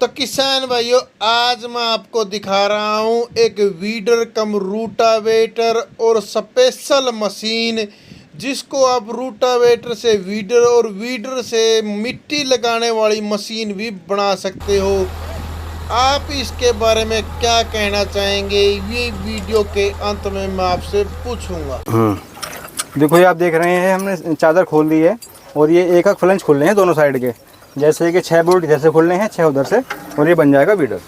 तो किसान भाइयों, आज मैं आपको दिखा रहा हूँ एक वीडर कम रूटावेटर और स्पेशल मशीन, जिसको आप रूटावेटर से वीडर और वीडर से मिट्टी लगाने वाली मशीन भी बना सकते हो। आप इसके बारे में क्या कहना चाहेंगे, ये वीडियो के अंत में मैं आपसे पूछूंगा। देखो ये आप देख रहे हैं, हमने चादर खोल दी है और ये एक फ्लंज खोलने हैं दोनों साइड के, जैसे कि 6 बोल्ट इधर से खोलने हैं 6 उधर से, और ये बन जाएगा वीडर।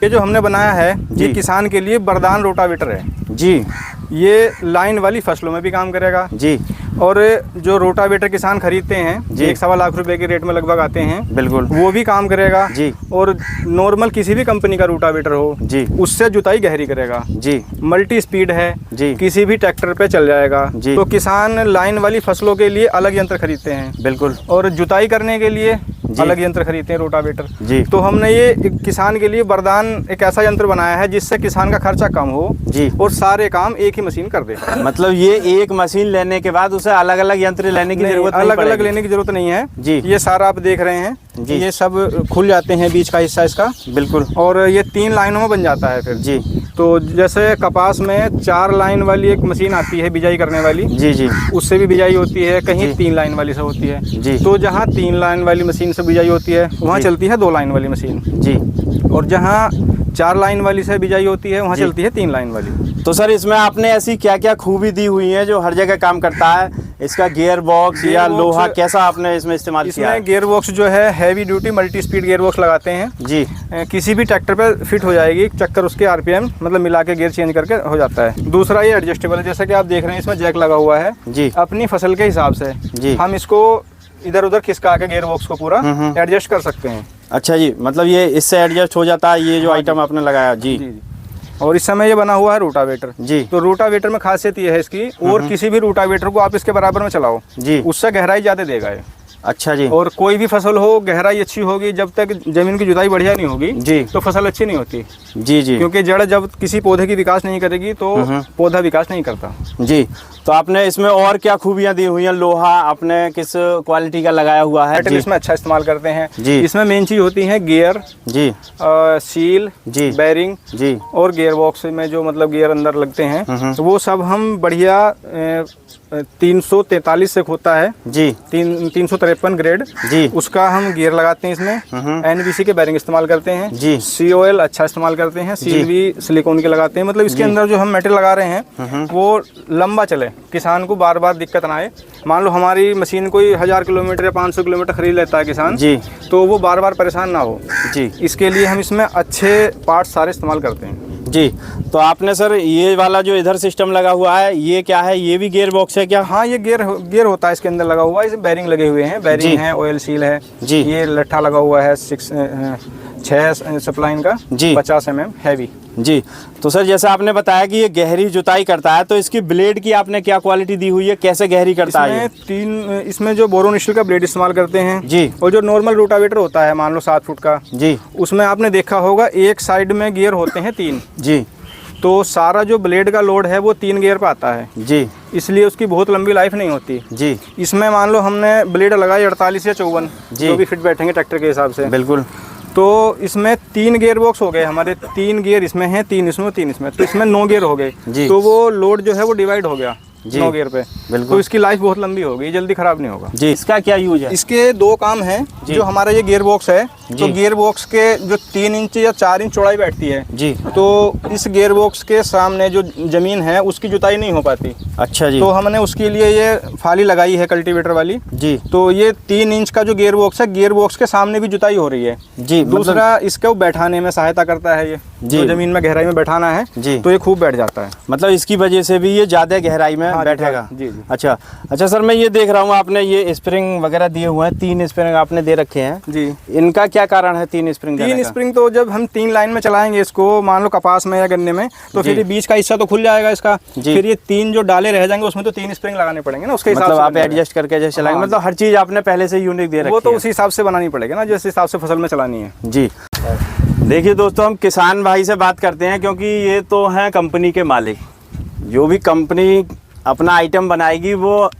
ये जो हमने बनाया है ये किसान के लिए वरदान रोटावेटर है जी। ये लाइन वाली फसलों में भी काम करेगा जी। और जो रोटावेटर किसान खरीदते हैं जी, 1-1.25 लाख रुपए के रेट में लगभग आते हैं, बिल्कुल वो भी काम करेगा जी। और नॉर्मल किसी भी कंपनी का रोटावेटर हो जी, उससे जुताई गहरी करेगा जी। मल्टी स्पीड है जी, किसी भी ट्रैक्टर पे चल जाएगा जी। तो किसान लाइन वाली फसलों के लिए अलग यंत्र खरीदते हैं, बिल्कुल, और जुताई करने के लिए अलग यंत्र खरीदते हैं रोटावेटर जी। तो हमने ये किसान के लिए वरदान एक ऐसा यंत्र बनाया है जिससे किसान का खर्चा कम हो जी, और सारे काम एक ही मशीन कर दे। मतलब ये एक मशीन लेने के बाद उसे अलग अलग यंत्र लेने की जरूरत अलग अलग लेने की जरूरत नहीं है जी। ये सारा आप देख रहे हैं जी, ये सब खुल जाते हैं बीच का हिस्सा इसका, बिल्कुल, और ये 3 लाइनों में बन जाता है फिर जी। तो जैसे कपास में 4 लाइन वाली एक मशीन आती है बिजाई करने वाली जी जी, उससे भी बिजाई होती है, कहीं 3 लाइन वाली से होती है जी। तो जहाँ 3 लाइन वाली मशीन से बिजाई होती है वहाँ चलती है 2 लाइन वाली मशीन जी, और जहाँ 4 लाइन वाली से बिजाई होती है वहाँ चलती है 3 लाइन वाली। तो सर इसमें आपने ऐसी क्या क्या खूबी दी हुई है जो हर जगह काम करता है? इसका गियर बॉक्स या लोहा कैसा आपने इसमें इस्तेमाल किया है? इसमें गियर बॉक्स जो है heavy duty multi speed gear box लगाते हैं जी। किसी भी ट्रैक्टर पे फिट हो जाएगी, चक्कर उसके आरपीएम मतलब मिला के गियर चेंज करके हो जाता है। दूसरा ये एडजस्टेबल है, जैसा कि आप देख रहे हैं इसमें जैक लगा हुआ है जी। अपनी फसल के हिसाब से जी हम इसको इधर उधर खिसका के गियर बॉक्स को पूरा एडजस्ट कर सकते हैं। अच्छा जी, मतलब ये इससे एडजस्ट हो जाता है ये जो आइटम आपने लगाया जी। और इस समय ये बना हुआ है रोटावेटर जी। तो रोटावेटर में खासियत ये है इसकी, और किसी भी रोटावेटर को आप इसके बराबर में चलाओ जी, उससे गहराई ज़्यादा देगा ये। अच्छा जी। और कोई भी फसल हो गहराई अच्छी होगी, जब तक जमीन की जुताई बढ़िया नहीं होगी जी तो फसल अच्छी नहीं होती जी जी। क्योंकि जड़ जब किसी पौधे की विकास नहीं करेगी तो पौधा विकास नहीं करता जी। तो आपने इसमें और क्या खूबियां दी हुई हैं? लोहा आपने किस क्वालिटी का लगाया हुआ है? मेटल इसमें अच्छा इस्तेमाल करते हैं जी। इसमें मेन चीज होती है गियर जी, सील जी, बैरिंग जी, और गियर बॉक्स में जो मतलब गियर अंदर लगते हैं तो वो सब हम बढ़िया 343 से होता है जी, 353 ग्रेड जी, उसका हम गियर लगाते हैं इसमें। NBC के बैरिंग इस्तेमाल करते हैं जी। COL अच्छा इस्तेमाल करते हैं, सील भी सिलिकॉन के लगाते हैं। मतलब इसके अंदर जो हम मेटल लगा रहे हैं वो लंबा चले, किसान को बार बार दिक्कत ना आए। मान लो हमारी मशीन कोई 1000 किलोमीटर या 500 किलोमीटर खरीद लेता है किसान जी, तो वो बार बार परेशान ना हो जी। इसके लिए हम इसमें अच्छे पार्ट सारे इस्तेमाल करते हैं जी। तो आपने सर ये वाला जो इधर सिस्टम लगा हुआ है ये क्या है? ये भी गियर बॉक्स है क्या? हाँ, ये गियर होता है इसके अंदर लगा हुआ है। इसमें बैरिंग लगे हुए हैं, बैरिंग है, ऑयल सील है जी। ये लट्ठा लगा हुआ है 6 सप्लाइन का जी, 50 mm हैवी जी। तो सर जैसे आपने बताया कि ये गहरी जुताई करता है, तो इसकी ब्लेड की आपने क्या क्वालिटी दी हुई है, कैसे गहरी करता है? इसमें जो बोरो स्टील का ब्लेड इस्तेमाल करते हैं जी। और जो नॉर्मल रोटावेटर होता है मान लो 7 फुट का जी, उसमें आपने देखा होगा एक साइड में गियर होते हैं 3 जी। तो सारा जो ब्लेड का लोड है वो 3 गियर पे आता है जी, इसलिए उसकी बहुत लंबी लाइफ नहीं होती जी। इसमें मान लो हमने ब्लेड लगाई 48 या 54 जो भी फिट बैठेंगे ट्रैक्टर के हिसाब से, बिल्कुल। तो इसमें 3 गियर बॉक्स हो गए हमारे, 3 गियर इसमें हैं, 3 इसमें, 3 इसमें, तो इसमें 9 गियर हो गए। तो वो लोड जो है वो डिवाइड हो गया 9 गियर पे, बिल्कुल। तो इसकी लाइफ बहुत लंबी होगी, जल्दी खराब नहीं होगा जी। इसका क्या यूज है? इसके 2 काम हैं। जो हमारा ये गियर बॉक्स है, तो गियर बॉक्स के जो 3 इंच या 4 इंच चौड़ाई बैठती है जी, तो इस गियर बॉक्स के सामने जो जमीन है उसकी जुताई नहीं हो पाती। अच्छा जी। तो हमने उसके लिए ये फाली लगाई है कल्टीवेटर वाली जी। तो ये 3 इंच का जो गियर बॉक्स है, गियर बॉक्स के सामने भी जुताई हो रही है जी। दूसरा इसको बैठाने में सहायता करता है, ये जो जमीन में गहराई में बैठाना है जी, तो ये खूब बैठ जाता है। मतलब इसकी वजह से भी ये ज्यादा गहराई में बैठेगा जी जी। अच्छा अच्छा सर, मैं ये देख रहा हूँ आपने ये स्प्रिंग वगैरह दिए हुए हैं, 3 स्प्रिंग आपने दे रखे हैं जी। इनका क्या कारण है 3 स्प्रिंग? 3 स्प्रिंग तो जब हम 3 लाइन में चलाएंगे इसको, मान लो कपास में या गन्ने में, तो फिर बीच का हिस्सा तो खुल जाएगा इसका, फिर ये 3 जो डाले रह जाएंगे उसमें तो 3 स्प्रिंग लगाने पड़ेंगे ना, उसके हिसाब से आप एडजस्ट करके जैसे चलाएंगे। मतलब हर चीज आपने पहले से यूनिक दे रखी है, वो तो उसी हिसाब से बनानी पड़ेगी ना, जिस हिसाब से फसल में चलानी है जी। देखिए दोस्तों, हम किसान भाई से बात करते हैं क्योंकि ये तो हैं कंपनी के मालिक। जो भी कंपनी अपना आइटम बनाएगी वो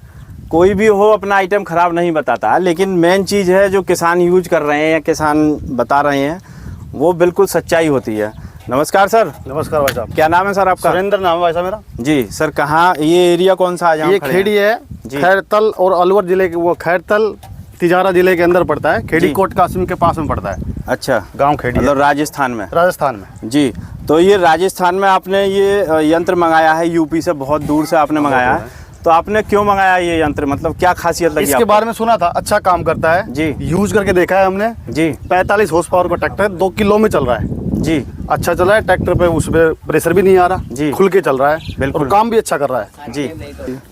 कोई भी हो अपना आइटम ख़राब नहीं बताता, लेकिन मेन चीज़ है जो किसान यूज कर रहे हैं या किसान बता रहे हैं वो बिल्कुल सच्चाई होती है। नमस्कार सर। नमस्कार भाई साहब। क्या नाम है सर आपका? सुरेंद्र नाम है भाई साहब मेरा। जी सर, कहाँ ये एरिया कौन सा है? ये खेड़ी है, जी। खैरतल और अलवर जिले के, वो खैरतल तिजारा जिले के अंदर पड़ता है। खेड़ी जी। कोट कासिम के पास में पड़ता है। अच्छा, गांव खेड़ी मतलब है, राजस्थान में? राजस्थान में। जी, तो ये राजस्थान में आपने ये यंत्र मंगाया है, यूपी से बहुत दूर से आपने मंगाया है, तो आपने क्यों मंगाया ये यंत्र? मतलब क्या खासियत लगी इसके आपको? बारे में सुना था, अच्छा काम करता है जी। यूज करके देखा है हमने जी 45 हॉर्स पावर का ट्रैक्टर है, 2 किलो में चल रहा है। जी अच्छा चल रहा है ट्रैक्टर पे, उस पे प्रेशर भी नहीं आ रहा जी। खुल के चल रहा है बिल्कुल। और काम भी अच्छा कर रहा है। जी।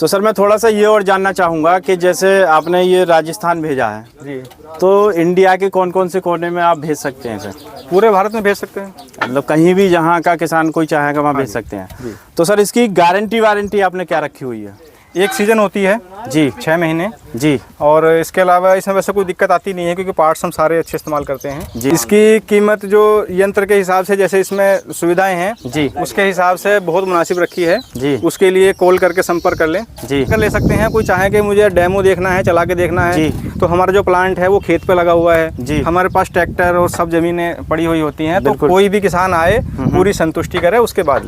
तो सर मैं थोड़ा सा ये और जानना चाहूँगा कि जैसे आपने ये राजस्थान भेजा है, जी, तो इंडिया के कौन कौन से कोने में आप भेज सकते हैं सर? पूरे भारत में भेज सकते हैं। मतलब कहीं भी जहाँ का किसान कोई चाहेगा वहाँ भेज सकते हैं। तो सर इसकी गारंटी वारंटी आपने क्या रखी हुई है? एक सीजन होती है जी 6 महीने, जी और इसके अलावा इसमें वैसे कोई दिक्कत आती नहीं है क्योंकि पार्ट्स हम सारे अच्छे इस्तेमाल करते हैं। जी। इसकी कीमत जो यंत्र के हिसाब से, जैसे इसमें सुविधाएं हैं जी उसके हिसाब से बहुत मुनासिब रखी है। जी उसके लिए कॉल करके संपर्क कर लें, जी कर ले सकते हैं। कोई चाहे कि मुझे डेमो देखना है, चला के देखना है, जी। तो हमारा जो प्लांट है वो खेत पे लगा हुआ है। जी। हमारे पास ट्रैक्टर और सब जमीनें पड़ी हुई होती हैं, तो बिल्कुल। कोई भी किसान आए पूरी संतुष्टि करे उसके बाद